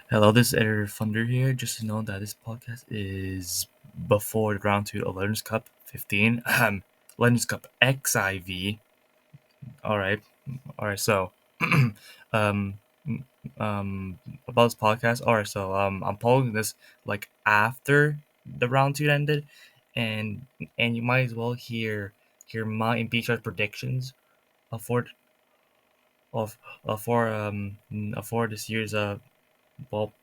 Hello, this is Editor Thunder here. Just to know that this podcast is before the round two of Legends Cup 15. Legends Cup XIV. Alright. Alright, so um about this podcast. Alright, so I'm posting this like after the round two ended, and you might as well hear my and Beachar's predictions of of for this year's well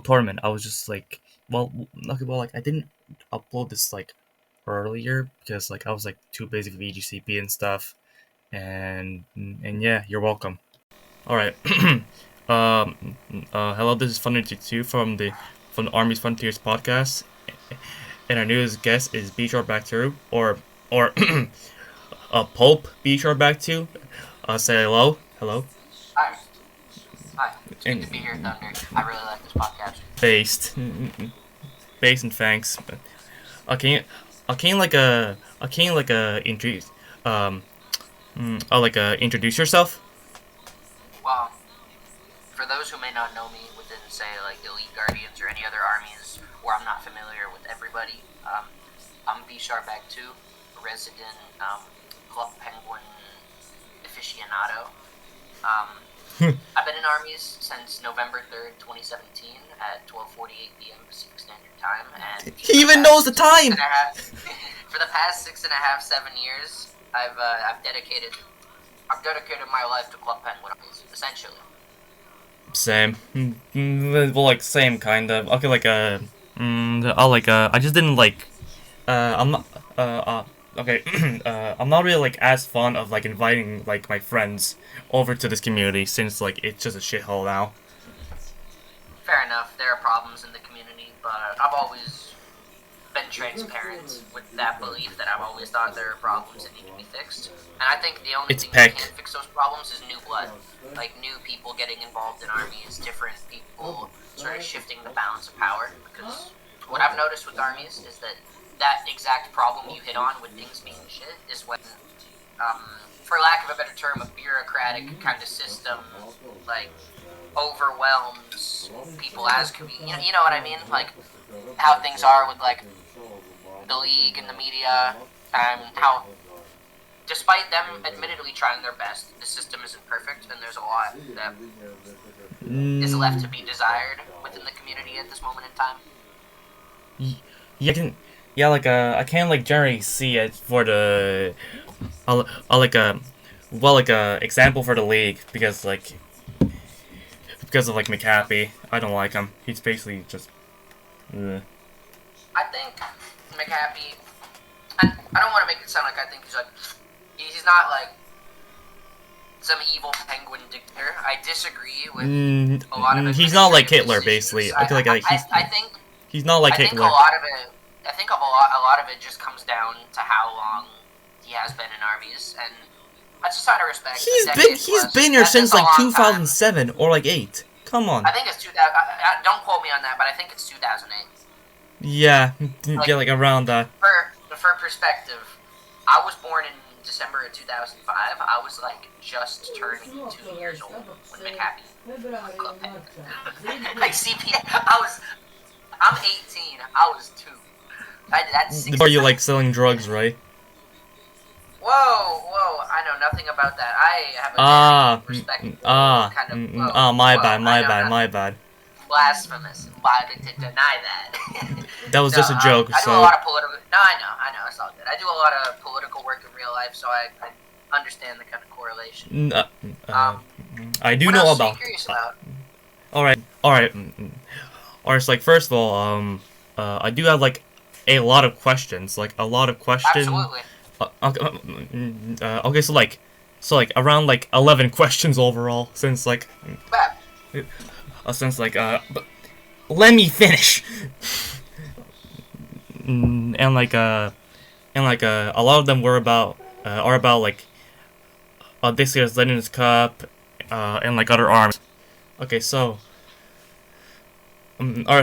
tournament. I was just like, okay, like I didn't upload this like earlier because like I was like too busy with VGCP and stuff. And yeah, you're welcome. All right. Hello, this is Thunder2 from the Armies Frontiers podcast, and our newest guest is Bshcarbach2 or Pope Bshcarbach2. Say hello. Hello. Hi. Hi. It's good And to be here, Thunder. I really like this podcast. based. Based and thanks. Okay, can you like introduce um introduce yourself? Well, for those who may not know me within, say, like Elite Guardians or any other armies where I'm not familiar with everybody, I'm Bshcarbach2, resident Club Penguin aficionado. I've been in armies since November 3rd, 2017 at 12:48 p.m. Pacific Standard Time, and He even knows the time. For the past 6.5, 7 years, I've dedicated my life to Club Penguin armies, essentially. Same. Well, like same kind of. Okay, I just didn't like. I'm not. Okay. I'm not really like as fond of like inviting like my friends over to this community since like it's just a shithole now. Fair enough, there are problems in the community, but I've always been transparent with that belief that I've always thought there are problems that need to be fixed. And I think the only It's thing that Peck. can fix those problems is new blood. Like new people getting involved in armies, different people sort of shifting the balance of power. Because what I've noticed with armies is that exact problem you hit on with things being shit is when, for lack of a better term, a bureaucratic kind of system, like, overwhelms people as you know what I mean? Like, how things are with, like, the league and the media, and how, despite them admittedly trying their best, the system isn't perfect, and there's a lot that is left to be desired within the community at this moment in time. Yeah, I can like generally see it for the, like a, example for the league because of like McHappy. I don't like him. He's basically just. I think McHappy, I don't want to make it sound like I think he's not like some evil penguin dictator. I disagree with a lot of his He's not like Hitler, decisions. basically. I feel like I think he's not like I think Hitler. I think a lot of it just comes down to how long he has been in armies, and that's just out of respect. He's been here since like 2007 or like 8. Come on. I think it's 2000. Don't quote me on that, but I think it's 2008. Yeah, yeah, like around that. For perspective, I was born in December of 2005. I was like just turning 2 years old when McHappy Club Penguin. Like I'm 18. I was 2. That's 6. Before you like selling drugs, right? Whoa! I know nothing about that. I have a very respectable kind of. My bad. Blasphemous. Why to deny that? That was No, just a joke. I do So a lot of political. No, I know, it's all good. I do a lot of political work in real life, so I understand the kind of correlation. I do What know else are you about. curious about? All right. Alright. So like first of all, I do have like a lot of questions. Like a lot of questions. Absolutely. Okay. So like around like 11 questions overall. Since like. But But let me finish. And like a lot of them were about are about like this year's Legends Cup and like other arms. Okay, so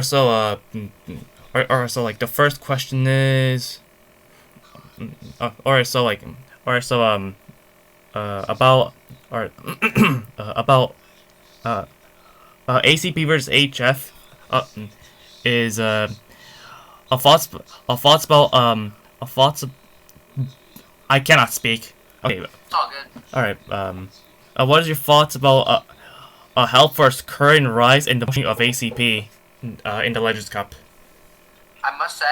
so like the first question is alright so like alright so about alright about ACP versus HF is a thought a thought spell a thought I cannot speak. Okay, It's all good. all right. What is your thoughts about Hellforce's current rise in the pushing of ACP in the Legends Cup? I must say,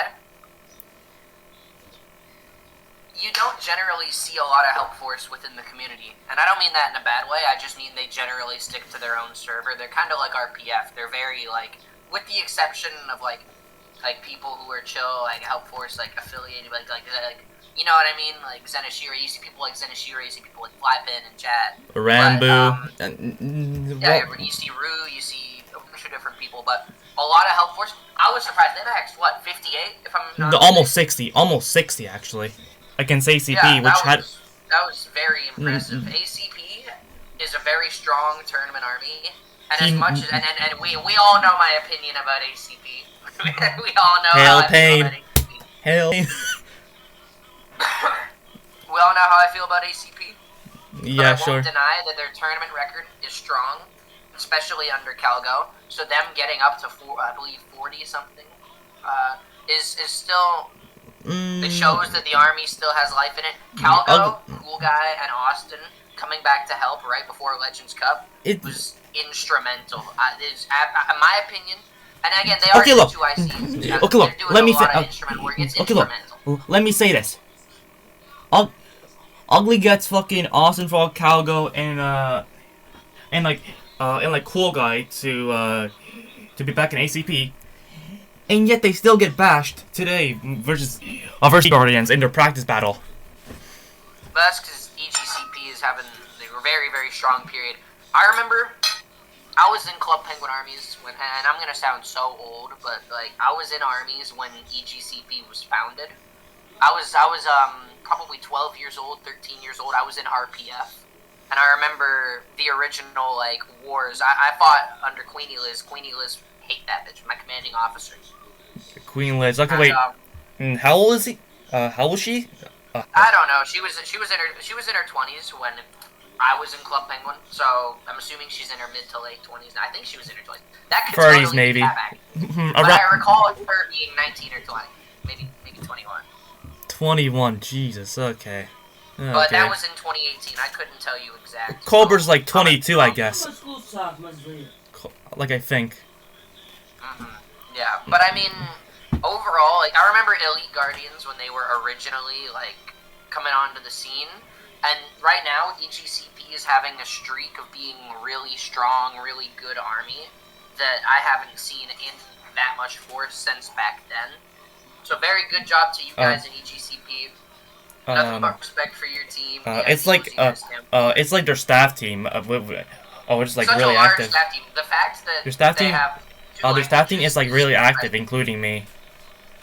you don't generally see a lot of help force within the community, and I don't mean that in a bad way. I just mean they generally stick to their own server. They're kind of like RPF. They're very like, with the exception of like people who are chill, like help force, like affiliated, like you know what I mean, like Zenishira. You see people like Zenishira. You see people like Flypin and Chat. Rambo. Yeah, you see Rue. You see a bunch of different people, but a lot of help force. I was surprised. They maxed what 58, if I'm not Almost 60. Almost 60 actually. Against ACP, yeah, which had that was very impressive. ACP is a very strong tournament army, and as much as and we all know my opinion about ACP. We all know Hail how Pain. I feel about ACP. Hail. We all know how I feel about ACP. Yeah, but I won't deny that their tournament record is strong, especially under Calgo. So them getting up to I believe 40 something, is still. It shows that the army still has life in it. Calgo, Cool Guy, and Austin coming back to help right before Legends Cup was instrumental. In my opinion, and again, they are the two ICs. Okay, look. Let me say. Instrumental. Look. Let me say this. Ugly gets fucking Austin for Calgo and like Cool Guy to be back in ACP. And yet they still get bashed today versus Guardians in their practice battle. But that's because EGCP is having a very, very strong period. I remember I was in Club Penguin Armies when, and I'm gonna sound so old, but like I was in Armies when EGCP was founded. I was probably 12 years old, 13 years old. I was in RPF, and I remember the original like wars. I fought under Queenie Liz. Queenie Liz hate that bitch. My commanding officer. Queen Liz. Okay, wait. How old is he? How old was she? I don't know. She was in her 20s when I was in Club Penguin. So I'm assuming she's in her mid to late 20s. I think she was in her 20s. That could 30s totally maybe. But I recall her being 19 or 20, maybe 21. 21. Jesus. Okay. But that was in 2018. I couldn't tell you exactly. Cobra's like 22, I guess. Like I think. Yeah, but I mean, overall, like I remember Elite Guardians when they were originally like coming onto the scene, and right now EGCP is having a streak of being really strong, really good army that I haven't seen in that much force since back then. So very good job to you guys in EGCP. Nothing but respect for your team. It's like their staff team. It's like such really a large active. Staff team. The fact that Their staff they team. have Their staff team is like really active, including me.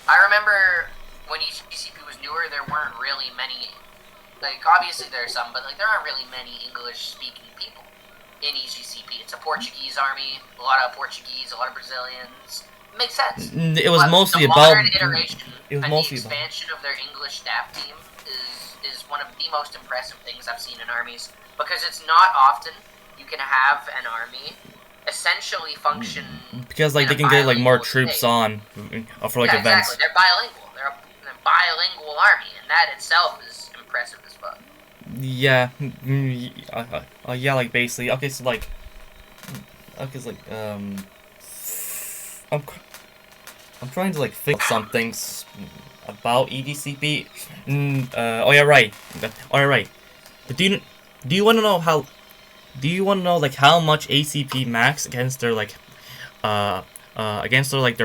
I remember when EGCP was newer, there weren't really many. Like obviously there are some, but like there aren't really many English-speaking people in EGCP. It's a Portuguese army, a lot of Portuguese, a lot of Brazilians. It makes sense. It was mostly the about. Iteration It was and mostly the expansion of their English staff team is one of the most impressive things I've seen in armies, because it's not often you can have an army essentially function because like they can get like more troops on for like events. Exactly. They're bilingual. They're a bilingual army, and that itself is impressive as fuck. Yeah. Yeah, like basically. Okay, so like. I'm trying to like think some things about EGCP. Oh yeah, right. But do you want to know how? Do you want to know like how much ACP max against their like their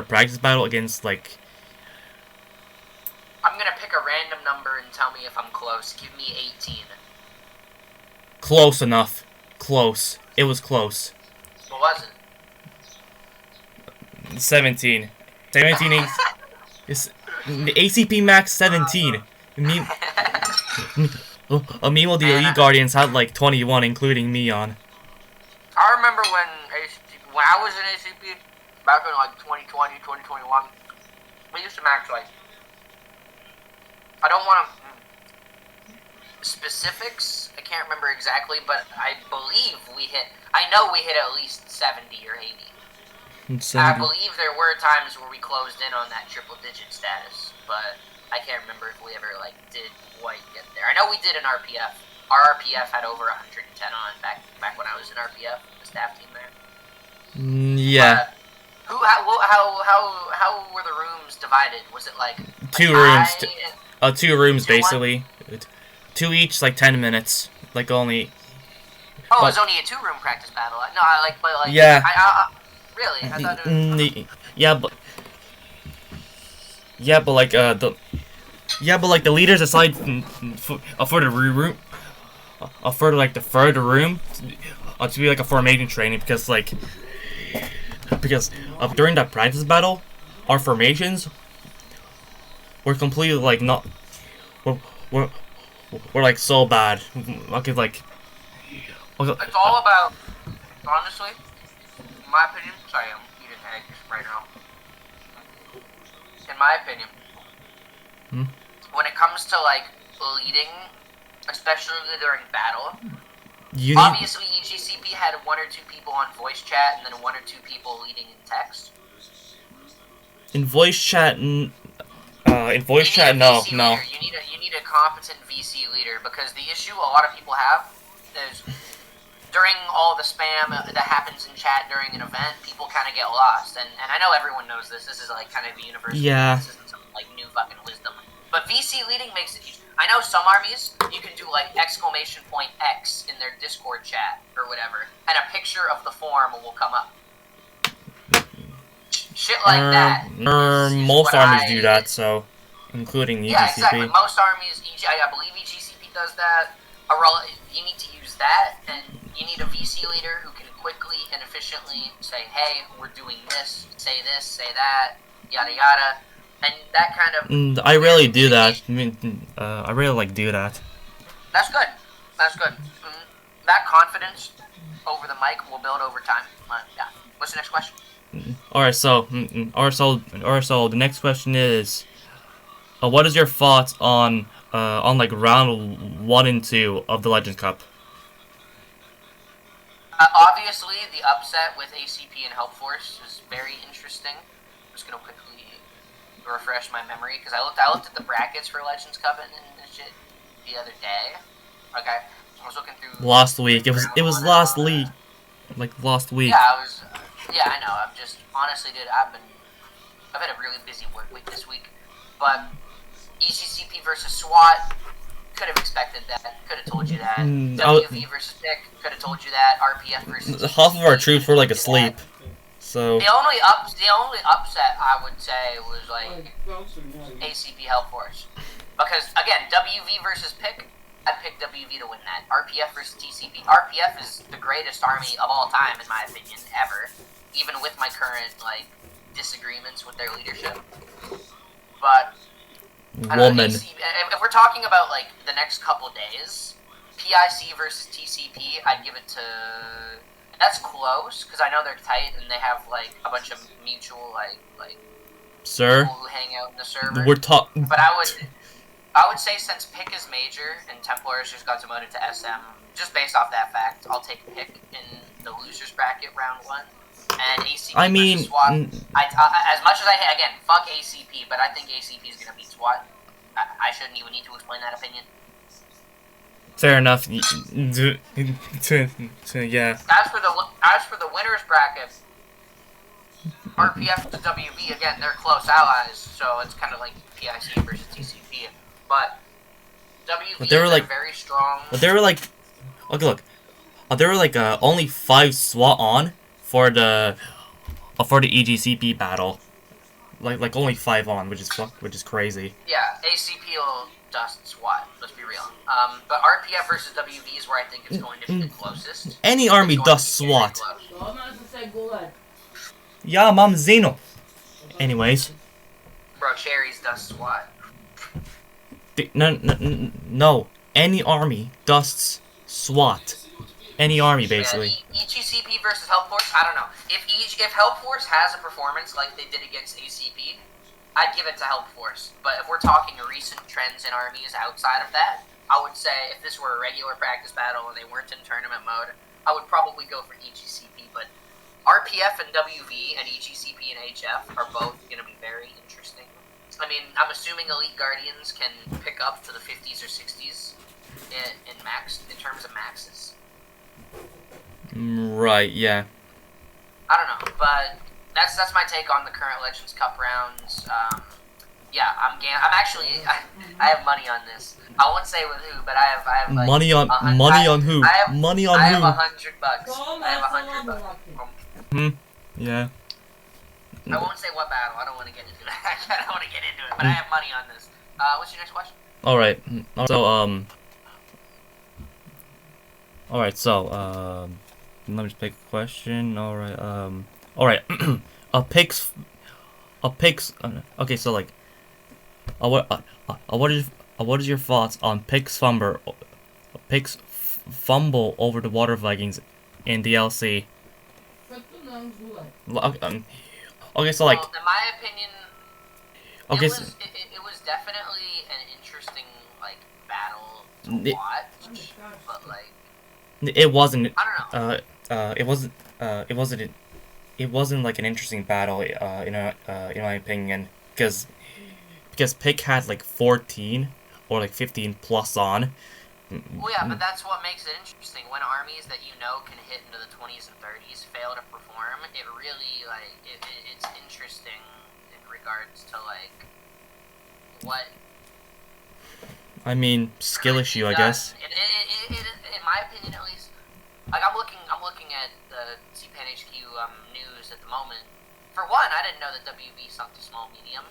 practice battle against like? I'm gonna pick a random number and tell me if I'm close. Give me 18. Close enough. Close. It was close. What was it? 17. 17 is the ACP max 17. Meanwhile, the Elite Guardians had like 21, including me on. I remember when I was in ACP, back in like 2020, 2021, we used to max like, I don't want to specifics, I can't remember exactly, but I believe I know we hit at least 70 or 80. I 70. believe there were times where we closed in on that triple digit status, but I can't remember if we ever did quite get there. I know we did an RPF. Our RPF had over 110 on back when I was in RPF, the staff team there. Yeah. How were the rooms divided? Was it like Two high rooms. 2 rooms 2-1? basically. 2 each, 10 minutes. Only. Oh, it was only a 2-room practice battle. No, Yeah. Really, I thought it was. The leaders decide for the room, for the third room, to be a formation training because during that practice battle, our formations were completely not we're so bad. Okay, It's all about, honestly, in my opinion. Sorry, I'm eating eggs right now. In my opinion, when it comes to leading, especially during battle, obviously EGCP had 1 or 2 people on voice chat and then 1 or 2 people leading in text. In voice chat, no. You need a competent VC leader, because the issue a lot of people have is during all the spam that happens in chat during an event, people kind of get lost. And I know everyone knows this. This is kind of a universal. Yeah. This isn't some new fucking wisdom. But VC leading makes it easy. I know some armies, you can do !X in their Discord chat or whatever, and a picture of the form will come up. Shit like that. Most armies do that, so including EGCP. Yeah, exactly. Most armies, I believe EGCP does that. You need to use that, and you need a VC leader who can quickly and efficiently say, "Hey, we're doing this, say that, yada yada," and that kind of. I really do that. I really do that. That's good. That's good. That confidence over the mic will build over time. Yeah. What's the next question? Alright, so the next question is, what is your thoughts on round 1 and 2 of the Legends Cup? Obviously, the upset with ACP and Help Force is very interesting. I'm just gonna quickly refresh my memory, because I looked at the brackets for Legends Cup and shit the other day. Okay, I was looking through last week. It was last week. Last week. Yeah, I know. I'm just honestly, dude. I've had a really busy work week this week, but EGCP versus SWAT, could have expected that. Could have told you that. WV versus PIC, could have told you that. RPF versus half of our troops were asleep. So the only upset I would say was ACP Help Force, because again, WV versus PIC, I'd pick WV to win that. RPF versus TCP. RPF is the greatest army of all time, in my opinion, ever. Even with my current disagreements with their leadership. But if we're talking about the next couple days, PIC versus TCP, I'd give it to. That's close, because I know they're tight and they have a bunch of mutual sir, people who hang out in the server. But I would say, since PIC is major and Templars just got demoted to SM, just based off that fact, I'll take PIC in the losers bracket round 1. And ACP versus SWAT. As much as fuck ACP, but I think ACP is gonna beat SWAT. I shouldn't even need to explain that opinion. Fair enough. Yeah. As for the winners bracket, RPF to WV, again, they're close allies, so it's kind of like PIC versus TCP. But WV is very strong. But they were okay, look. There were only 5 SWAT on for the EGCP battle. Only 5 on, which is crazy. Yeah, ACP will dust SWAT. Let's be real. But RPF versus WV is where I think it's going to be the closest. Any army dusts SWAT. Yeah, Mom Zeno. Anyways. Bro, Cherries dust SWAT. No. Any army dusts SWAT. Any army, basically. Yeah, EGCP versus Help Force, I don't know. If Help Force has a performance like they did against ACP, I'd give it to Help Force. But if we're talking recent trends in armies outside of that, I would say if this were a regular practice battle and they weren't in tournament mode, I would probably go for EGCP. But RPF and WV and EGCP and HF are both going to be very interesting. I mean, I'm assuming Elite Guardians can pick up to the 50s or 60s in terms of maxes. Right, yeah. I don't know, but that's my take on the current Legends Cup rounds. Yeah, I'm actually I have money on this. I won't say with who, but I have like money on who? Money on I who? have $100. I have $100. Yeah. I won't say what battle. I don't want to get into it. I don't want to get into it, but I have money on this. What's your next question? All right. So let me just pick a question. All right. Picks. Okay, so like, what is your thoughts on Picks fumble over the Water Vikings in DLC? Okay, so like, well, in my opinion, okay, it was definitely an interesting like battle to watch, but like it wasn't. I don't know. It wasn't like an interesting battle. In my opinion, because Pick had like 14 or like 15 plus on. Well, yeah, but that's what makes it interesting. When armies that you know can hit into the 20s and 30s fail to perform, it really like it's interesting in regards to like what. I mean, skill issue, I guess. In my opinion, at least, like I'm looking at the CPARmies news at the moment. For one, I didn't know that WV sunk to small medium.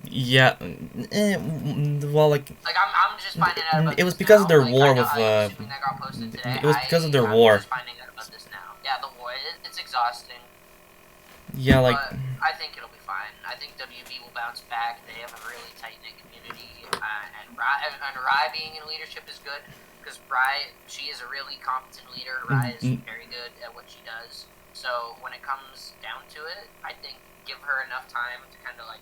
Yeah. Well, like I'm just finding out about it was this because now. of their like, war I'm with assuming that got posted today. it was because of their war. I'm just finding out about this now. Yeah, the war. It's exhausting. Yeah, like. But I think it'll be fine. I think WV will bounce back. They have a really tight knit community, and Rai being in leadership is good because she is a really competent leader. Rai is very good at what she does. So when it comes down to it, I think give her enough time to kind of like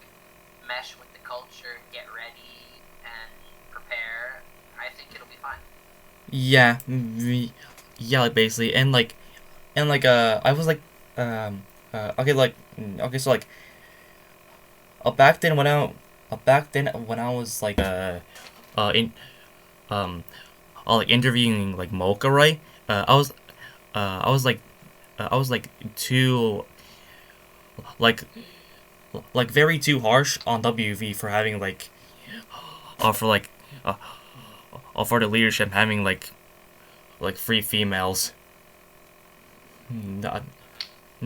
mesh with the culture, get ready, and prepare. I think it'll be fine. Yeah, like basically, and I was like, okay, so like, back then when I was like, like interviewing like Mocha, right? I was like too, like very too harsh on WV for having like, for like, for the leadership having like 3 females.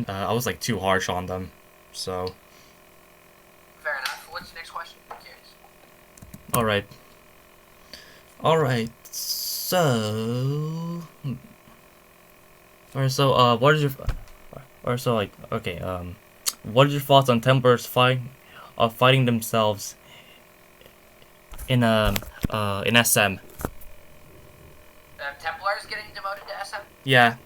I was like too harsh on them, so. Fair enough. What's the next question? I'm curious. All right. So. Alright. So, what is your? Or so like okay. What are your thoughts on Templars fighting themselves in SM? Templars getting demoted to SM? Yeah.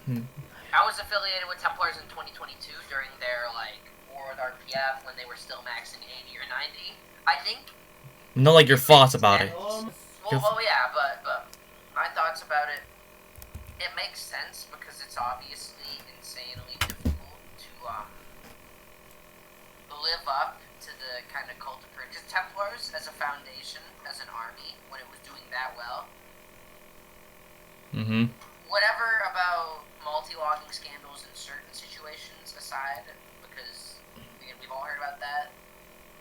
I was affiliated with Templars in 2022 during their like war with RPF when they were still maxing 80 or 90. I think. No, like your thoughts about it. Well, yeah, but my thoughts about it. It makes sense because it's obviously insanely difficult to live up to the kind of cult of because Templars as a foundation, as an army, when it was doing that well. Whatever about multi-logging scandals in certain situations aside, because again, we've all heard about that.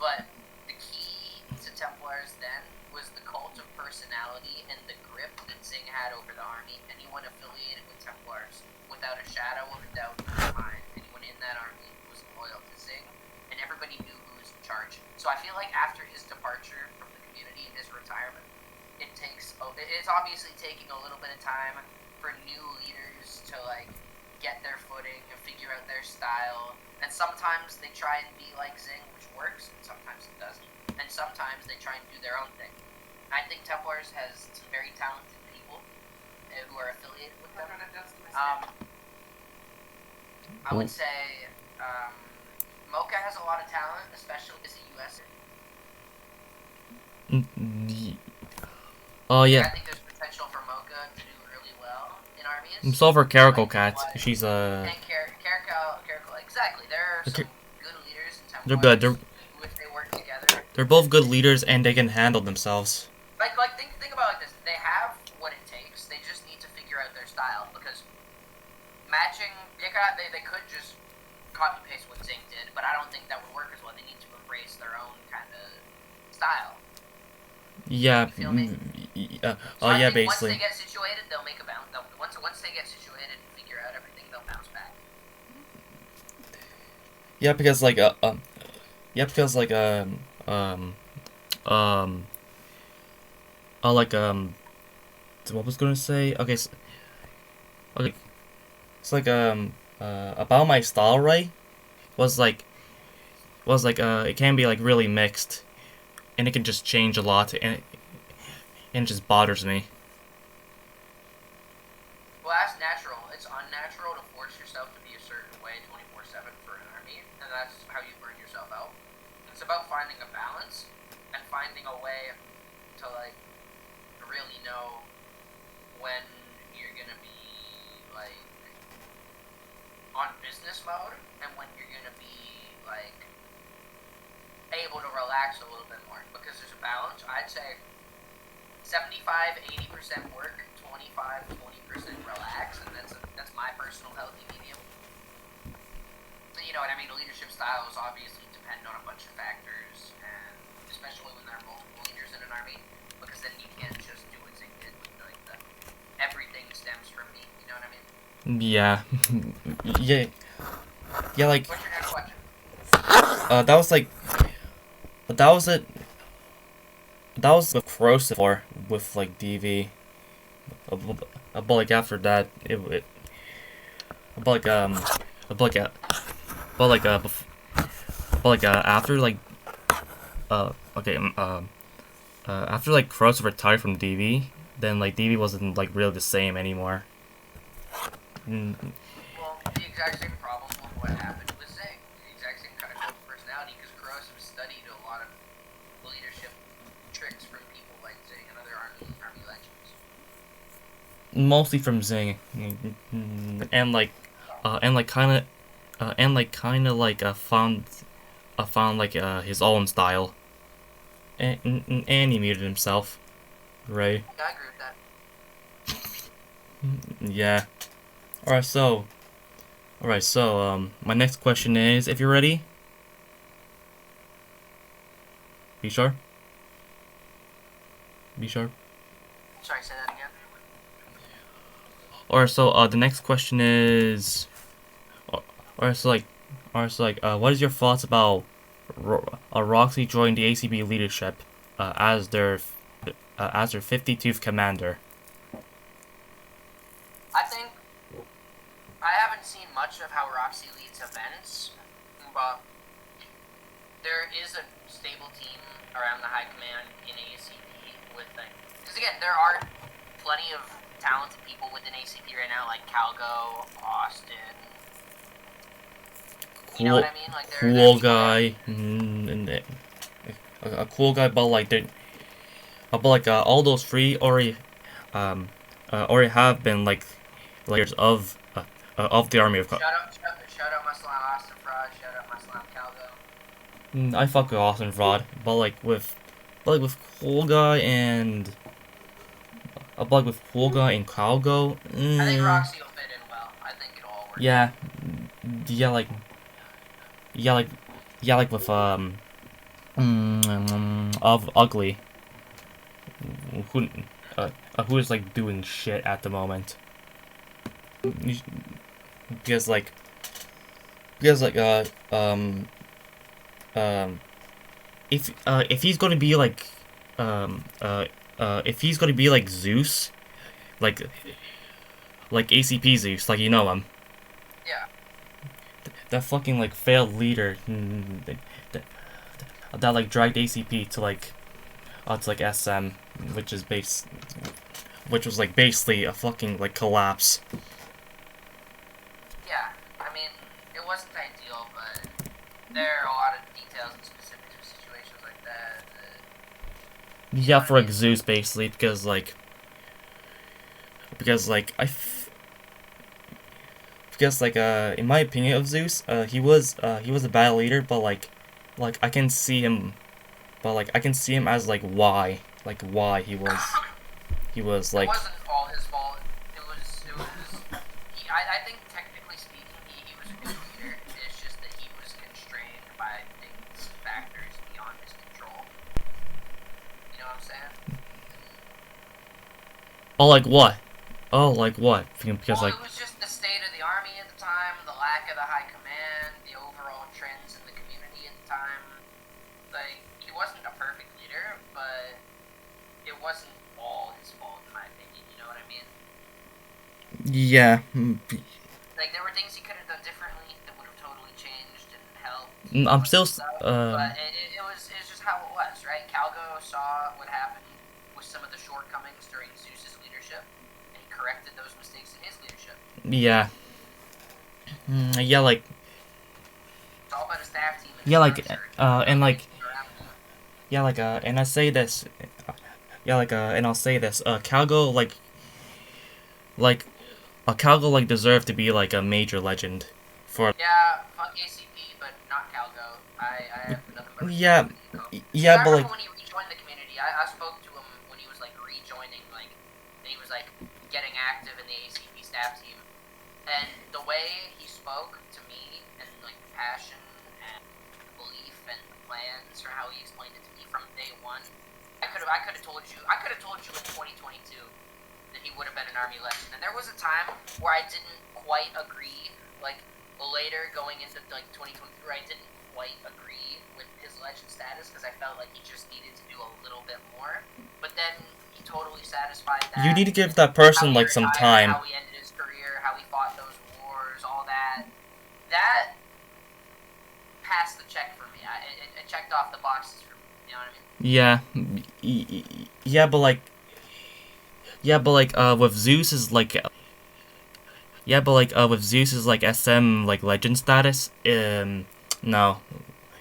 But the key to Templars then was the cult of personality and the grip that Zing had over the army. Anyone affiliated with Templars, without a shadow of a doubt in their mind, anyone in that army was loyal to Zing, and everybody knew who was in charge. So I feel like after his departure from the community and his retirement, it's obviously taking a little bit of time for new leaders to like get their footing and figure out their style. And sometimes they try and be like Zing, which works, and sometimes it doesn't. And sometimes they try and do their own thing. I think Templars has some very talented people who are affiliated with them. I would say Mocha has a lot of talent, especially as a US. Oh Like, yeah. I think there's potential for Mocha to do really well in armies. So for Caracal Cat, Template-wise, she's and Caracal, exactly. There are some good leaders and they're good. Templars who, if they work together, They're both good leaders and they can handle themselves. think about it like this. They have what it takes. They just need to figure out their style because matching, they could just copy paste what Zing did, but I don't think that would work as well. They need to embrace their own kind of style. Yeah. You feel me? So I Yeah, think once they basically. get situated, they'll make a bounce. Once they get situated and figure out everything, they'll bounce back. Yeah, because like yeah, because um like what was I gonna say? Okay, okay, it's like about my style, right? Was like it can be like really mixed, and it can just change a lot, and it just bothers me. Well, that's natural. It's unnatural to force yourself to be a certain way 24/7 for an army, and that's how you burn yourself out. It's about finding a balance and finding a way to like really know when you're gonna be like on business mode and when you're gonna be like able to relax a little bit more because there's a balance. I'd say 75-80% work, 25-20% relax, and that's my personal healthy medium. So you know what I mean? A leadership styles obviously depend on a bunch of factors, and especially when there are multiple leaders in an army, because then you can't just do what Zing did with like the everything stems from me. You know what I mean? Yeah, yeah, yeah. Like What's your next question? that was like that was it. That was the corrosive for with like DV. But like after that, but like but like but like but like after like okay after like corrosive retired from DV, then like DV wasn't like really the same anymore. Mm, Well, the exact same problem with what happened with Zing. The exact same kind of cult personality, because Corrosive studied a lot of leadership tricks from people like Zing and other army legends. mostly from Zing, and like kind of like found like his own style, and he muted himself, right? Yeah, I agree with that. Yeah. All right. So my next question is, if you're ready, be sure. Be sure. Sorry, say that again. Or so the next question is, or so like, what is your thoughts about Roxy joining the ACB leadership as their 52th commander? I think I haven't seen much of how Roxy leads events, but there is a stable team around the high command in ACP with like, because again, there are plenty of talented people within ACP right now, like Calgo, Austin. You know what I mean? Like there are Cool people there. guy, and a cool guy, but like all those three already have been like layers of the army of. Shout out my slime Austin Fraud. Shout out my slime Calgo. I fuck with Austin Fraud, but like with Cool Guy and Calgo. I think Roxy will fit in well. I think it'll all work Yeah, out. yeah, yeah, like yeah, like with of Ugly, who who is like doing shit at the moment. Because like because like um if he's gonna be like if he's gonna be like Zeus, like ACP Zeus, like you know him, Yeah. that fucking like failed leader that, that like dragged ACP to like SM, which is which was like basically a fucking like collapse. Yeah. I mean, it wasn't ideal, but there are a lot of details and specifics for situations like that that Yeah, for like Zeus basically, because like because like in my opinion of Zeus, he was a bad leader, but like I can see him, but like I can see him as like why he was It like wasn't all his fault. It was. I think technically speaking, he was a good leader. It's just that he was constrained by things, factors beyond his control. You know what I'm saying? oh like what because Well, like it was just the state of the army at the time, the lack of the high command, the overall trends in the community at the time. Like, he wasn't a perfect leader, but it wasn't all his fault, in my opinion. You know what I mean? yeah Like, there were things he could have done differently that would have totally changed and helped I'm most of still the stuff. But it was just how it was, right? Calgo saw what happened with some of the shortcomings during Zeus's leadership, and he corrected those mistakes in his leadership. yeah. Yeah, like It's all about a staff team and yeah like structure. and like Around you. yeah like and I say this yeah like and I'll say this Calgo like Calgo like deserved to be like a major legend for Yeah, fuck ACP, but not Calgo. I have nothing but respect yeah for Nico. Because yeah I but remember like when he rejoined the community, I spoke to him when he was like rejoining, like, and he was like getting active in the ACP staff team. And the way he spoke to me, and like the passion and the belief and the plans, or how he explained it to me from day one, I could have told you in 2022 that he would have been an army legend. And there was a time where I didn't quite agree. Like, later going into like 2023, I didn't quite agree with his legend status because I felt like he just needed to do a little bit more. But then he totally satisfied that. you need to give that How person he like some retired, time. how he ended his career, how he fought those wars, all that. That passed the check for me. It checked off the boxes for me. You know what I mean? Yeah, yeah, but like with Zeus is like yeah, but like with Zeus is like SM like legend status. No,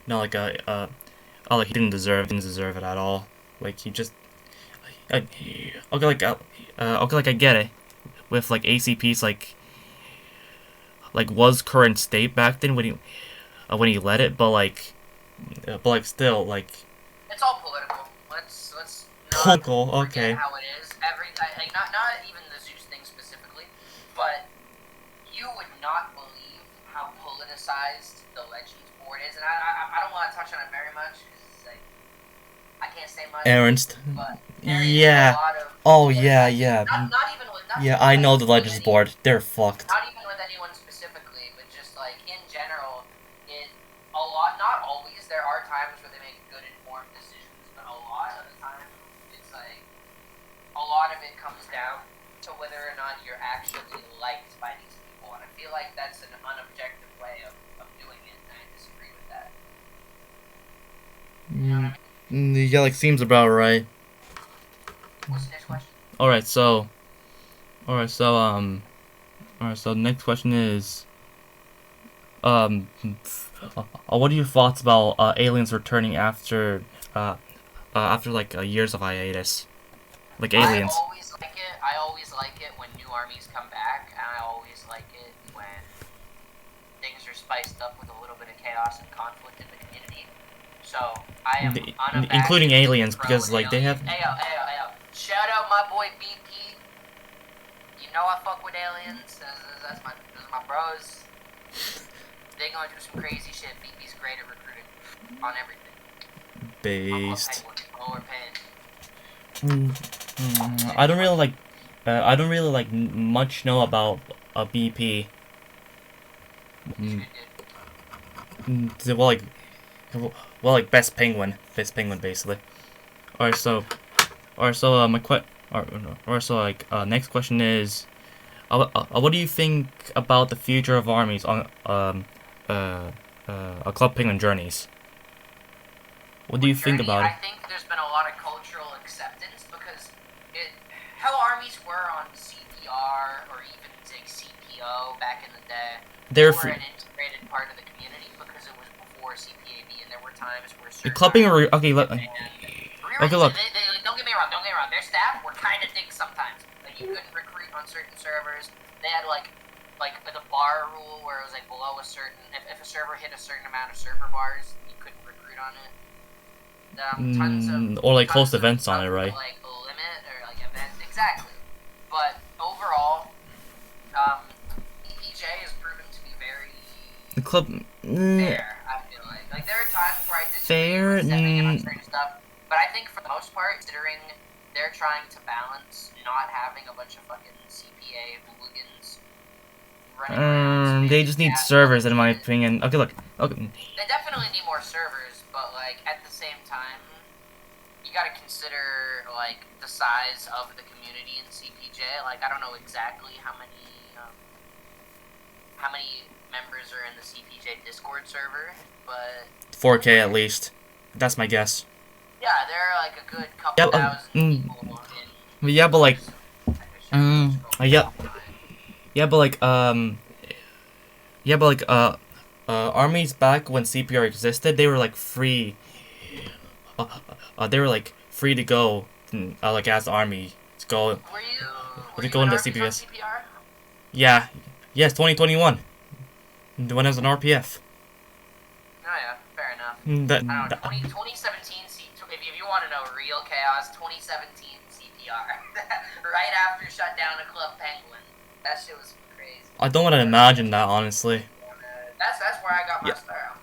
no, like oh, like he didn't deserve it at all. Like he just uh, okay, like I get it with like ACP's like was current state back then when he led it, but like still like It's all political. Let's not political. forget Okay, how it is. Like not even the Zeus thing specifically, but you would not believe how politicized the Legends board is, and I don't want to touch on it very much because like I can't say much, Ernst. but there is a Yeah. lot of Oh yeah, politicization. yeah, Not yeah. even I like know the with Legends any board. They're fucked. not even with anyone specifically, but just like in general, it a lot. Not always. There are times where they make good informed decisions, but a lot of the time, it's like a lot of it comes down to whether or not you're actually liked by these people, and I feel like that's an unobjective way of doing it, and I disagree with that. You know what I mean? Yeah, like seems about right. What's the next question? All right, so, all right, so all right, so the next question is, um, what are your thoughts about aliens returning after like years of hiatus, like I aliens? always like it. I always like it when new armies come back, and I always like it when things are spiced up with a little bit of chaos and conflict in the community. So I am Including unabashedly aliens, pro because like they alien. have. Ayo. Shout out my boy BP. You know I fuck with aliens. Those are my bros. They gonna do some crazy shit. BP's great at recruiting on everything. Based. Lower paid. I don't really like much know about a BP. You should Well, like best penguin basically. All right, so my next question is, what do you think about the future of armies on Club Penguin Journeys? What do you think Journey, about it? I think there's been a lot of cultural acceptance because how armies were on CPR or even like CPO back in the day. They were an integrated part of the community because it was before CPAB, and there were times where certain Club Penguin. Okay, look. they get me wrong. Don't get me wrong. Their staff were kind of dicks sometimes. Like you couldn't recruit on certain servers. They had like the bar rule where it was like below a certain. If a server hit a certain amount of server bars, you couldn't recruit on it. Or like host events on it, right? Like limit or like event exactly. But overall, EPJ has proven to be very The club. fair. I feel like there are times where I disagree with stepping in on certain stuff, but I think for the most part, considering they're trying to balance not having a bunch of fucking CPA hooligans running around. They just need servers, in my opinion. Okay, look. Okay. They definitely need more servers, but like at the same time, you gotta consider like the size of the community in CPJ. Like I don't know exactly how many members are in the CPJ Discord server, but 4K at least. That's my guess. yeah, there are like a good couple thousand people in. Yeah, but like. Armies back when CPR existed, they were like free. They were like free to go, like as the army to go. Were you go into CPS? CPR? Yeah, yes, 2021. When I was an RPF. Oh yeah, fair enough. That, I don't know, 2017 if you want to know real chaos, 2017 CPR. Right after shut down a Club Penguin. That shit was crazy. I don't want to imagine that, honestly. That's where I got my start.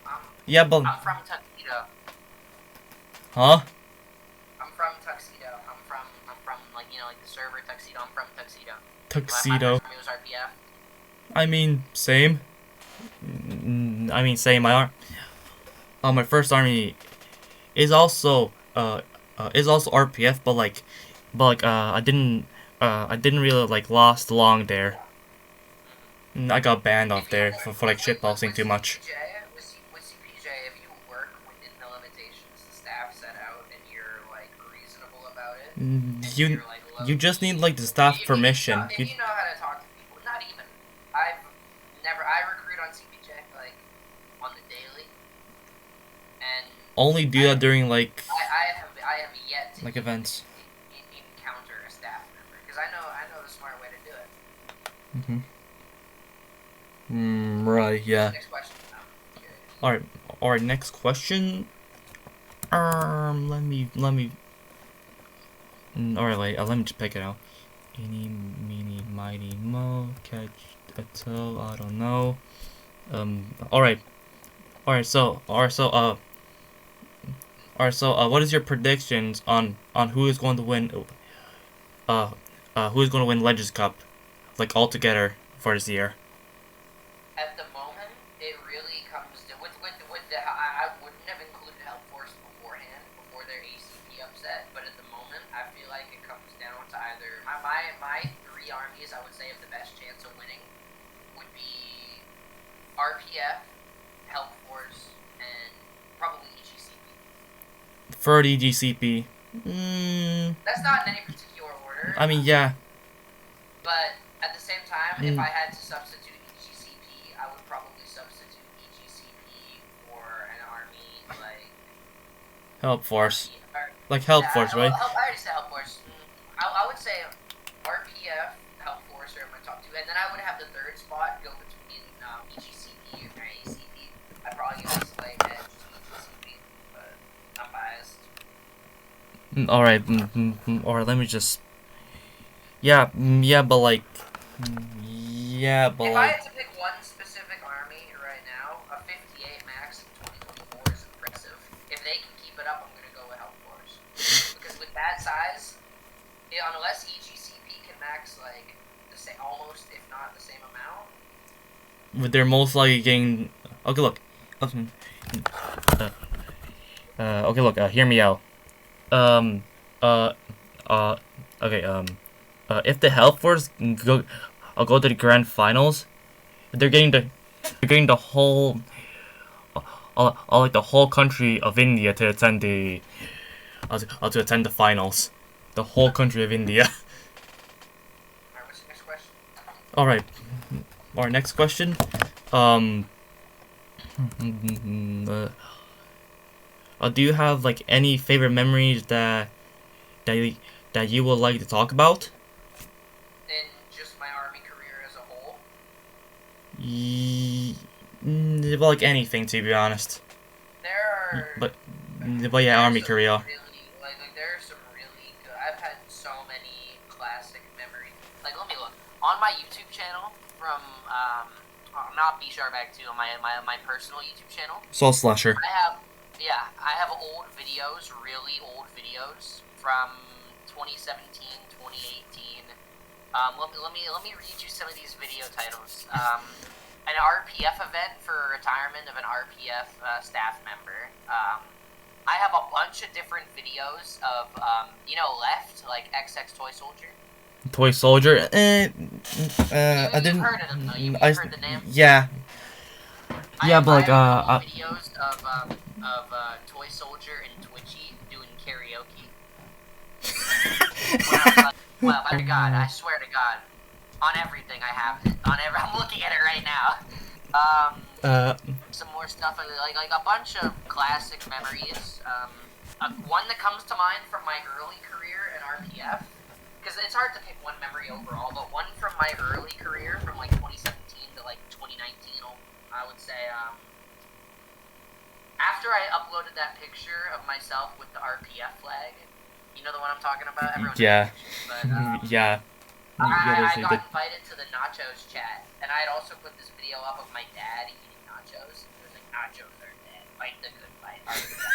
I'm from Tuxedo. Huh? I'm from Tuxedo. I'm from like like the server Tuxedo. I'm from Tuxedo. Tuxedo. My first army was RPF. I mean, same. My first army is also RPF, but I didn't really like last long there. I got banned off there for like shitposting too much. With CPJ, if you work within the limitations the staff set out and you're like reasonable about it, you just need like the staff permission. If you know how to talk to people, not even. I recruit on CPJ like on the daily, and only do that during like I have yet to like events. Encounter a staff member because I know the smart way to do it. Right, yeah. Next question. Alright, next question. Let me let me just pick it out. Eeny, meeny, miny, mo, catch a toe, I don't know. Alright, so what is your predictions on who is going to win Legends Cup, like altogether for this year? At the moment, it really comes to with the I wouldn't have included Help Force beforehand before their ACP upset, but at the moment, I feel like it comes down to either my three armies. I would say have the best chance of winning would be RPF, Help Force, and probably EGCP. Third EGCP. That's not in any particular order. I mean, yeah. But at the same time, if I had to substitute EGCP, I would probably substitute EGCP for an army like Help Force. Like Help Force, right? I already said Help Force. I would say RPF, Help Force are my top two, and then I would have the third spot go between EGCP and ACP. I'd probably give a slight edge to EGCP, but I'm biased. Alright, let me just. Yeah, but like. If I had to pick one specific army right now, a 58 max in 2024 is impressive. If they can keep it up, I'm going to go with Help Force. Because with that size, unless EGCP can max like the same, almost if not the same amount. But they're most likely getting. Okay, look. Okay, look. Hear me out. If the Help Force I'll go to the grand finals, they're getting the whole, like the whole country of India to attend the finals. The whole country of India. Alright, what's the next question? Alright. Our next question. Do you have like any favorite memories that that you would like to talk about? In just my army career as a whole. Well, like anything, to be honest. There are. But yeah, There's army some career. really there are some really good. I've had so many classic memories. Like, let me look on my YouTube channel from not Bshcarbach2 on my personal YouTube channel. Soul Slasher. I have old videos, really old videos from 2017, 2018. Let me read you some of these video titles. An RPF event for retirement of an RPF staff member. I have a bunch of different videos of, Left, like XX Toy Soldier. Toy Soldier. I You've didn't. heard of them, though. You've heard the name? Yeah. Yeah, but like I have videos of Toy Soldier and Twitchy doing karaoke. Well, by God, I swear to God, on everything I have it. I'm looking at it right now. Some more stuff like a bunch of classic memories. One that comes to mind from my early career in RPF, because it's hard to pick one memory overall, but one from my early career from like 2017 to like 2019, I would say. After I uploaded that picture of myself with the RPF flag, you know the one I'm talking about. Everyone yeah. Knows, but, Yeah. I got invited to the nachos chat, and I had also put this video up of my dad eating nachos. It was like, nachos are dead. Fight the good fight.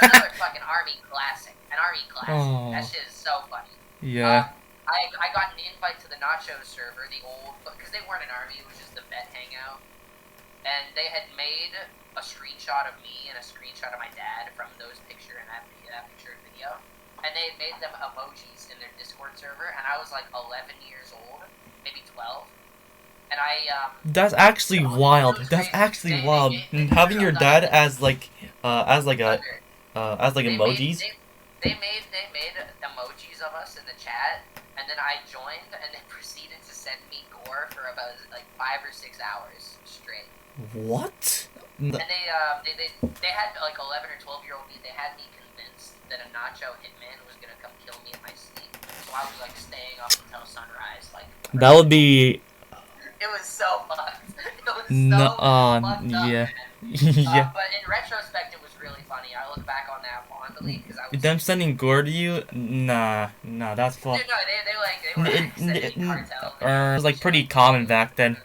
Another fucking army classic. An army classic. Aww. That shit is so funny. Yeah. I got an invite to the nachos server, the old, because they weren't an army, it was just the vet hangout. And they had made a screenshot of me and a screenshot of my dad from those picture and that picture and video. And they had made them emojis in their Discord server, and I was like 11 years old, maybe 12. And That's actually wild. That's actually wild. Having your dad as like emojis. They made emojis of us in the chat, and then I joined, and they proceeded to send me gore for about like 5 or 6 hours straight. What? And they had like 11 or 12-year-old me. They had me convinced that a nacho hitman was gonna come kill me in my sleep. So I was like staying up until sunrise. Like that would be. It was so fucked. It was so fucked up. Yeah. Yeah. But in retrospect, it was really funny. I look back on that fondly because I was. Them sending gore to you? Nah, that's fucked. No, they were sending cartels. It was like pretty common back then.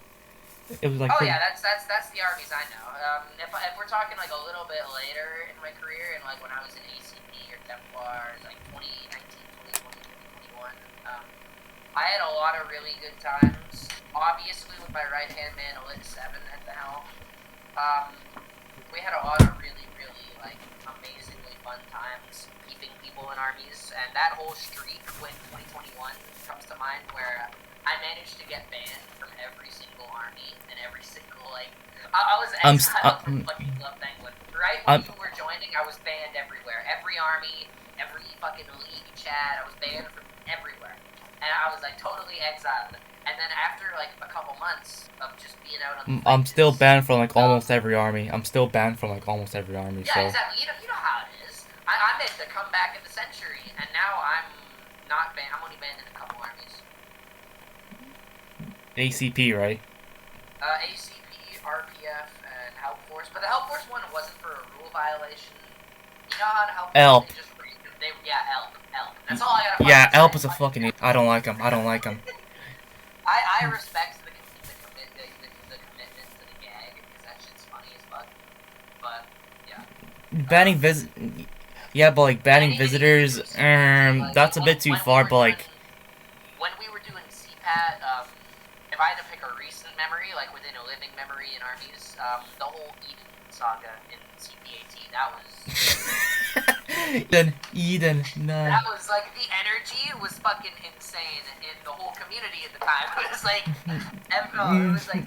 It was like. Oh yeah, that's the armies I know. If we're talking like a little bit later in my career, and like when I was in ACP or Templar, like 2019, 2020, 2021, I had a lot of really good times. Obviously, with my right-hand man, Lit 7 at the helm. We had a lot of really, really like amazingly fun times keeping people in armies, and that whole streak when 2021 comes to mind, where I managed to get banned from every single army and every single I was exiled from fucking Club Penguin. Right when you were joining, I was banned everywhere. Every army, every fucking league chat, I was banned from everywhere. And I was like totally exiled. And then after like a couple months of just being out on the I'm still banned from like almost every army. Yeah, so. Exactly. You know how it is. I made the comeback of the century, and now I'm not banned. I'm only banned in a couple armies. ACP, right? ACP, RPF, and Help Force. But the Help Force one wasn't for a rule violation. You know how to Help Force? ELP. That's all I gotta. Yeah, ELP is a fucking. I don't like him. I respect the commitment to the gag because that shit's funny as fuck. But yeah. Banning visitors. That's a bit too far. But like. When we were doing CPAT, if I had to pick a recent memory, like within a living memory in armies, the whole Eden saga in CPAT, that was. Eden, no. That was like the energy was fucking insane in the whole community at the time. It was like,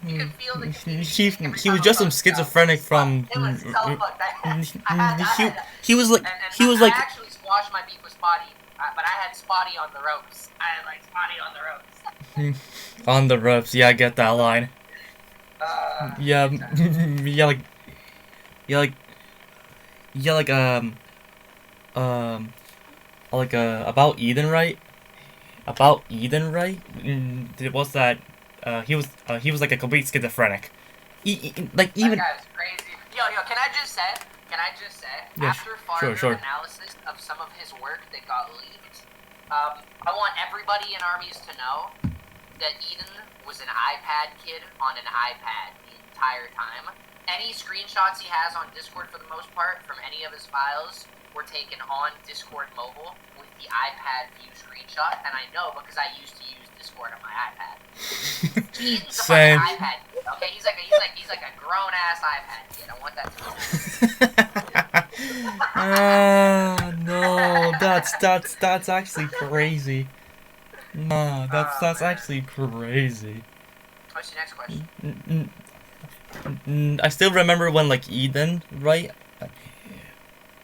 you could feel the community. He was just some schizophrenic from. It was so fucked. He was like. I actually squashed my beef with Spotty, but I had Spotty on the ropes. I had like Spotty on the ropes. On the ropes, yeah, I get that line. like about Eden, right? About Eden, right? It was that he was like a complete schizophrenic. Like That even guy's crazy. Yo, can I just say? Can I just say? yeah, After sure, further sure. analysis of some of his work that got leaked, I want everybody in Armies to know that Eden was an iPad kid on an iPad the entire time. Any screenshots he has on Discord, for the most part, from any of his files, were taken on Discord mobile with the iPad view screenshot, and I know because I used to use Discord on my iPad. Eden's a fucking Same. iPad kid, okay? He's like a grown ass iPad kid. I want that to be known. Ah, no, that's actually crazy. No, Oh that's man. actually crazy. What's your next question? I still remember when like Eden, right?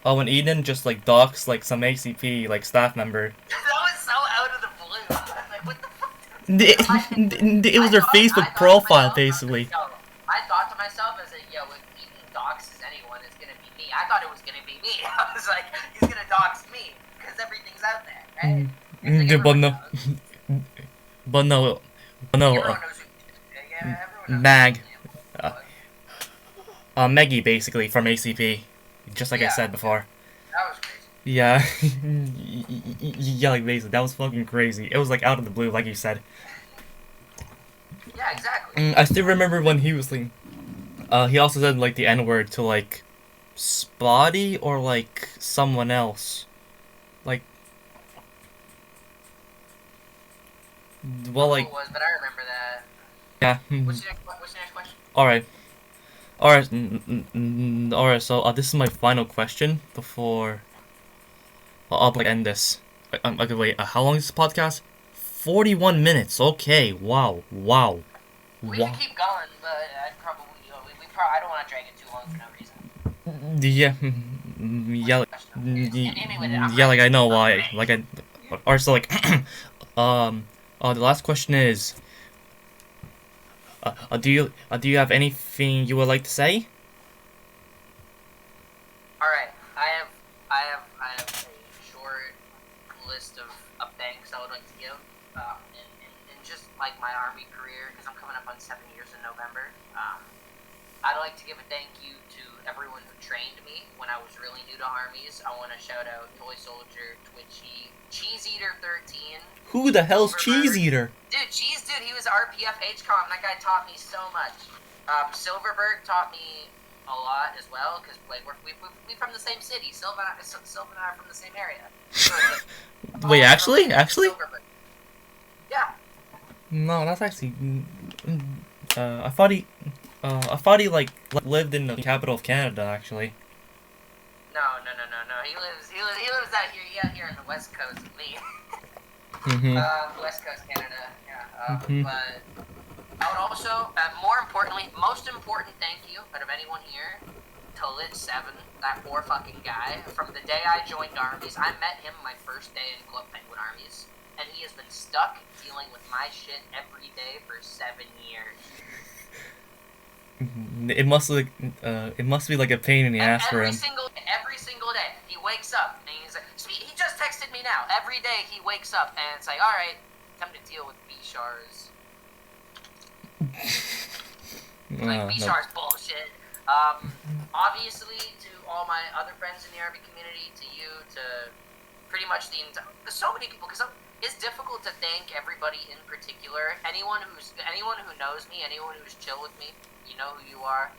Oh, when Eden just like docs like some ACP like staff member. That was so out of the blue. I'm like, what the fuck? I, It was their I Facebook thought to profile myself, basically. yo, I thought to myself, as a yo, if Eden doxes anyone, it's gonna be me. I thought it was gonna be me. I was like, he's gonna dox me because everything's out there, right? He's like, But everyone no, knows. but no, but no. Everyone knows who. Yeah, everyone knows who Mag, Eden uh, was. Maggie basically from ACP, just like I Yeah, said before. that was crazy. Yeah, yeah, like basically that was fucking crazy. It was like out of the blue, like you said. Yeah, exactly. I still remember when he was like, he also said like the N word to like Spotty or like someone else. Like, well, Who like it was, but I remember that. yeah. What's your next question? All right, all right, all right. So this is my final question before I'll like end this. Okay, wait. How long is this podcast? 41 minutes. Okay. Wow. Wow. We could Wow. keep going, but I'd probably, I don't want to drag it too long for no reason. Yeah. What's Yeah. your Like, question? I'm curious. Hit me with it. I'm yeah. ready. Like I know I'm why. ready. Like I. Or so like. um. The last question is. Do you have anything you would like to say? All right. I have a short list of thanks I would like to give, in just like my army career, because I'm coming up on 7 years in November. I'd like to give a thank you to everyone who trained me when I was really new to armies. I want to shout out Toy Soldier, Twitchy, Cheese Eater 13, Who the hell's Cheese Silverberg. Eater? Dude, he was RPF HCOM. That guy taught me so much. Silverberg taught me a lot as well, because like we from the same city. Silva and I are from the same area. So, Wait, actually? Silverberg. Yeah. No, that's actually. I thought he like lived in the capital of Canada. Actually. No. He lives out here in the West Coast with me. Mhm. West Coast Canada. Yeah. Mhm. But I would also, more importantly, most important thank you out of anyone here to Lit7, that poor fucking guy. From the day I joined Armies, I met him my first day in Club Penguin Armies, and he has been stuck dealing with my shit every day for 7 years. It must be like a pain in the ass for him. Every single day, he wakes up and he's like, he just texted me now. Every day he wakes up and it's like, all right, time to deal with Bshcarbach2. Like, No. Bshcarbach2's bullshit. Obviously, to all my other friends in the RV community, to you, to pretty much so many people, because it's difficult to thank everybody in particular. Anyone who knows me, anyone who's chill with me, you know who you are.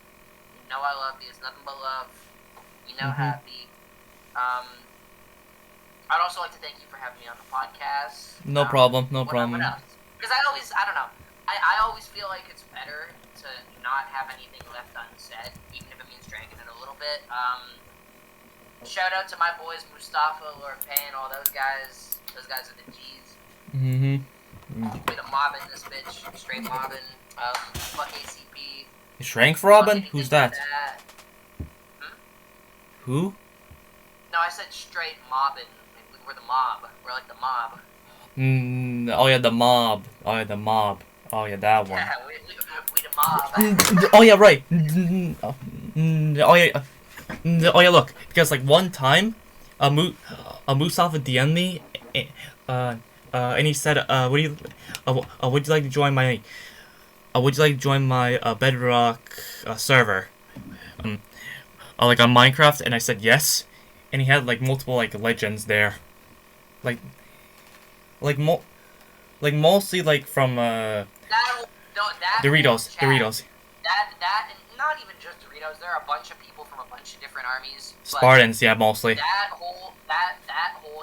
You know I love you. It's nothing but love. You know, happy. I'd also like to thank you for having me on the podcast. No problem. No What problem. else? Because I don't know. I always feel like it's better to not have anything left unsaid, even if it means dragging it a little bit. Shout out to my boys Mustafa, Lord Payne, all those guys. Those guys are the G's. Mhm. We the mobbing this bitch, straight mobbing. Fuck ACP. Strength Robin? Fuck Who's anything that? like Who? No, I said straight mobbing. Like, we're the mob. We're like the mob. Oh yeah, the mob. Oh yeah, the mob. Oh yeah, that one. Yeah, we the mob. Oh yeah, right. Oh yeah. Oh yeah, look, because like one time a moose Mustafa DM'd me, and he said, would you like to join my Bedrock server, like on Minecraft?" And I said yes, and he had like multiple like legends there, like like mo- mostly like from That whole Doritos, chat, Doritos, and not even just Doritos. There are a bunch of people from a bunch of different armies, but Spartans, yeah, mostly. that whole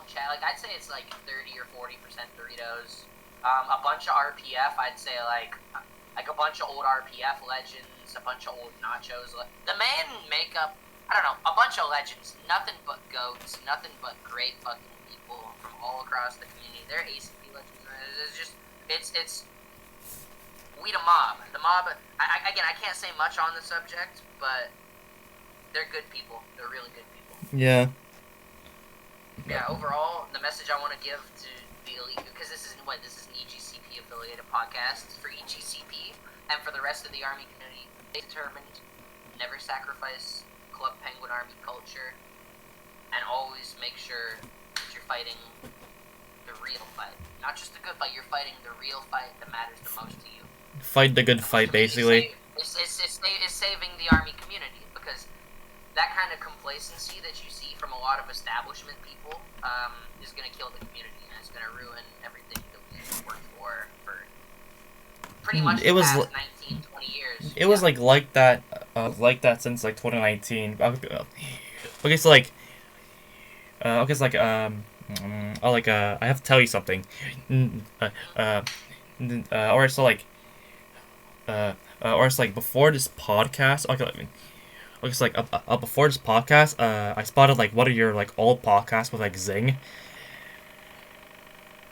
chat, like I'd say it's like 30 or 40% Doritos. A bunch of RPF, I'd say like a bunch of old RPF legends, a bunch of old nachos. The main makeup, I don't know, a bunch of legends. Nothing but goats, nothing but great fucking people from all across the community. They're ACP legends. It's just it's we the mob. The mob. Again, I can't say much on the subject, but they're good people. They're really good people. Yeah. Yeah. Overall, the message I want to give to the elite, because this is an EGCP affiliated podcast for EGCP and for the rest of the Army community. Stay determined. Never sacrifice Club Penguin Army culture, and always make sure that you're fighting the real fight, not just the good fight. You're fighting the real fight that matters the most to you. Fight the good fight, basically. It's saving the Army community, because that kind of complacency that you see from a lot of establishment people is going to kill the community, and it's going to ruin everything that we've worked for pretty much the past 19, 20 years. It was like that since like 2019. Okay, so like, I have to tell you something. Or it's like, or it's like before this podcast. Okay, it's like before this podcast, I spotted like one of your like old podcasts with like Zing,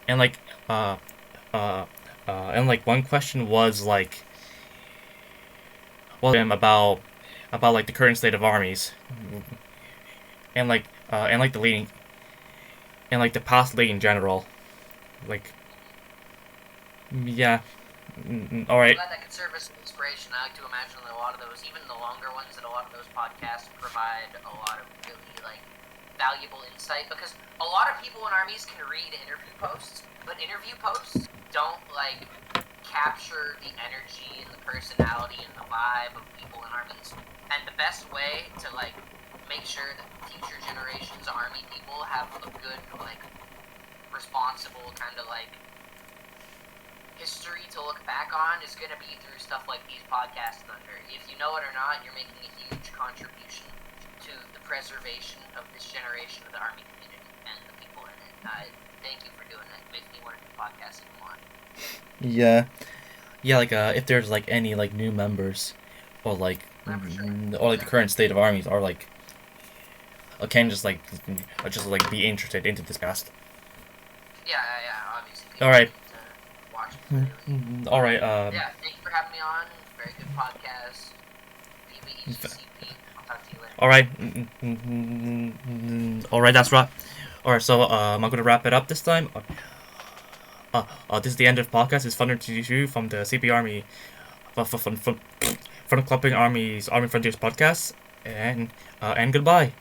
and like and like one question was like, well, about like the current state of armies, and like the leading, and like the past league in general, like, yeah, all I'm right, glad that could serve as an inspiration. I like to imagine that a lot of those, even the longer ones, that a lot of those podcasts provide a lot of really like valuable insight, because a lot of people in armies can read interview posts, but interview posts don't like capture the energy and the personality and the vibe of people in armies. And the best way to like make sure that future generations of army people have a good like responsible kind of like history to look back on is going to be through stuff like these podcasts Thunder. If you know it or not, you're making a huge contribution to the preservation of this generation of the Army community and the people in it. Thank you for doing it. It makes me want to do podcasting more. yeah, yeah, like if there's like any like new members, or like For sure. or like the current state of armies, or like can just like be interested into this cast. Yeah, obviously. All right. To watch it clearly. All right. Yeah, thank you for having me on. Very good podcast. BBEGCP. I'll talk to you later. All right. All right. That's right. All right. So I'm gonna wrap it up this time. This is the end of the podcast. It's Thunder to you from the CP Army, from the Clubbing Armies Army Frontiers podcast, and goodbye.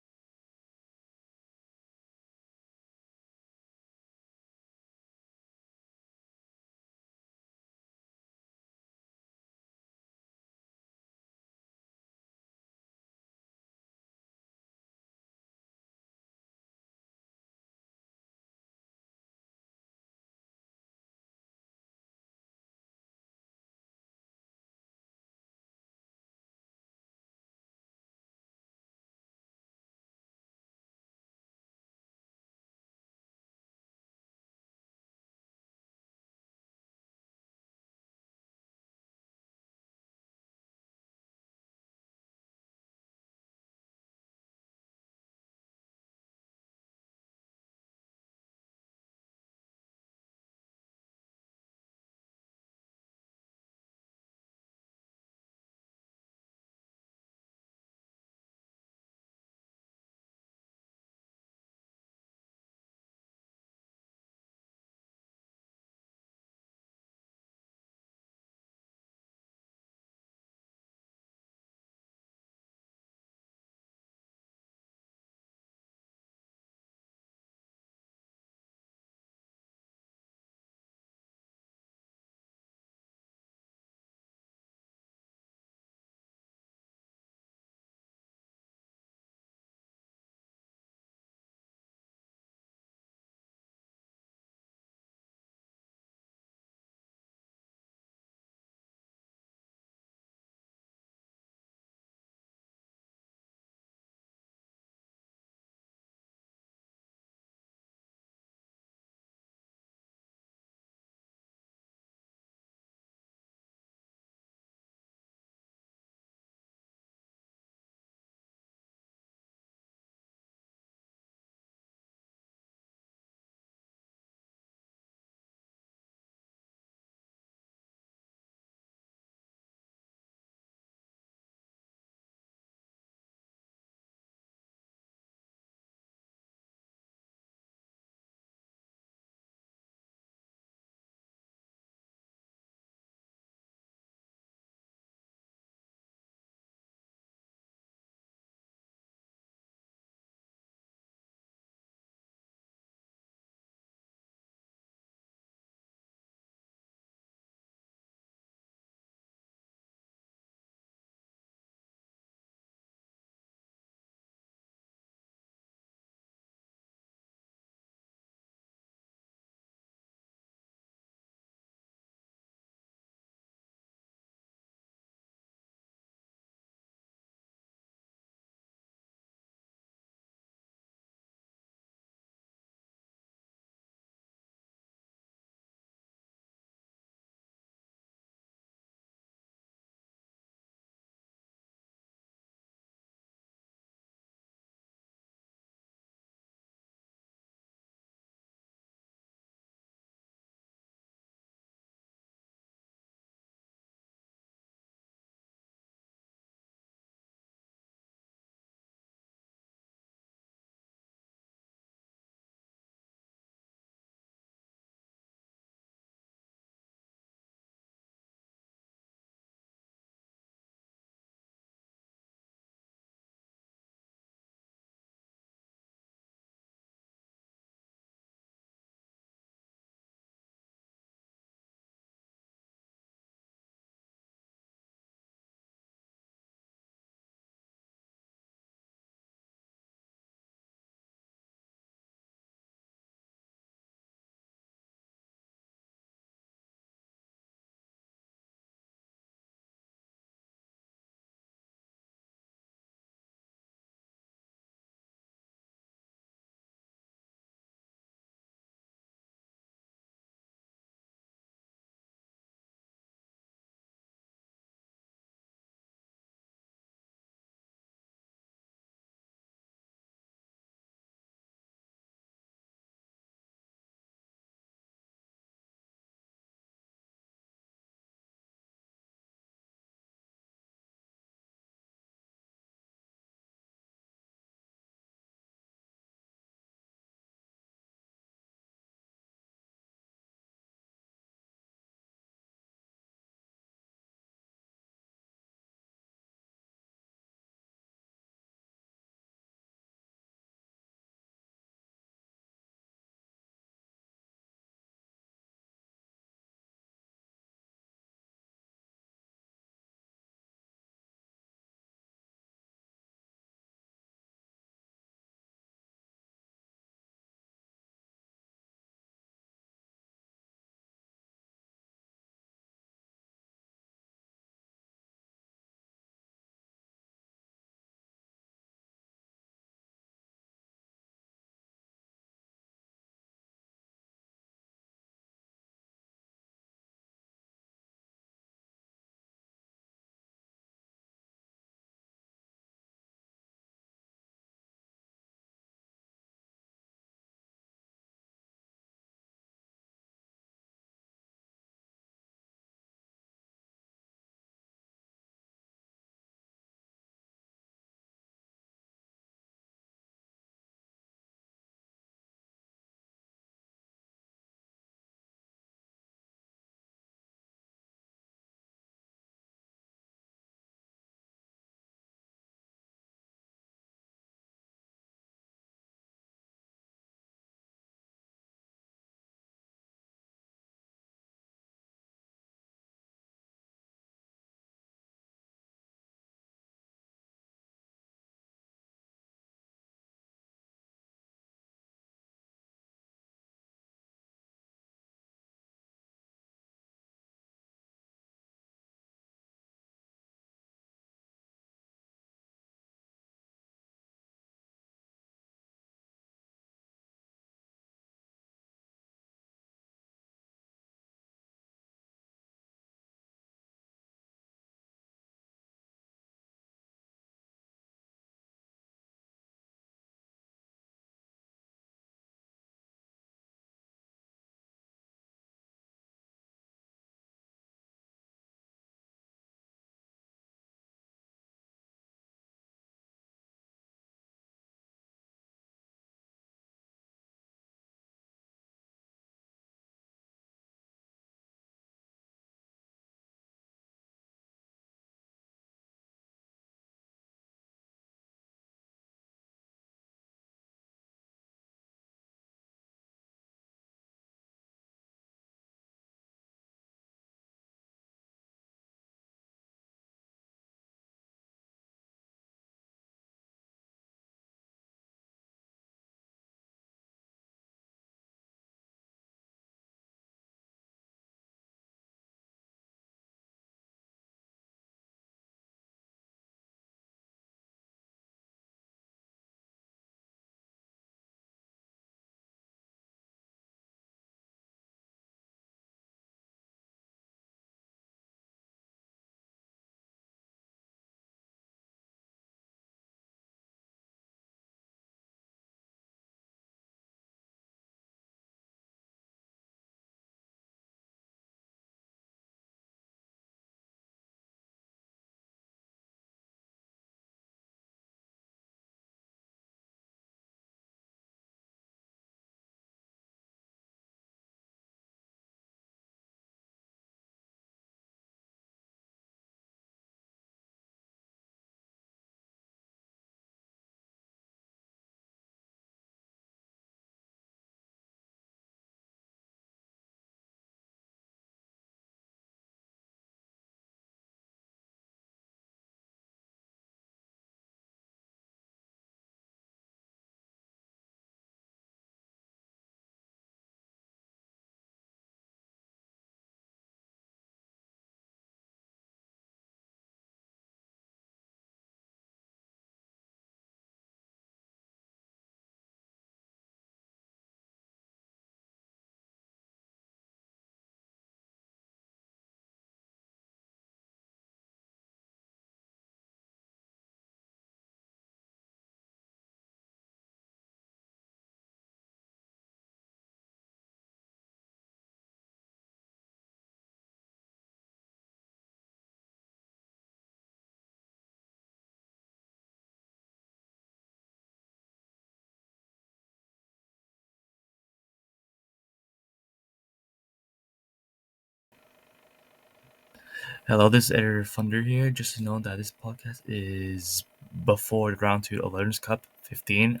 Hello, this is Editor Thunder here. Just to know that this podcast is before the round two of Legends Cup 15.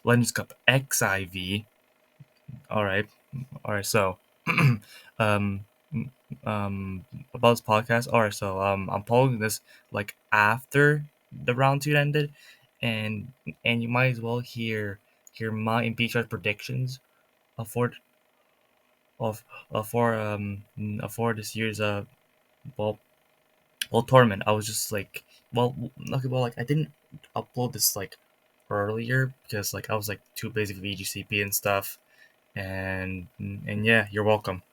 Legends Cup XIV. All right, all right. So, um, about this podcast. All right, so I'm posting this like after the round two ended, and you might as well hear my and Bshcarbach's predictions for of for this year's well tournament. I was just like, okay, like I didn't upload this like earlier because like I was like too busy with VGCP and stuff, and yeah, you're welcome.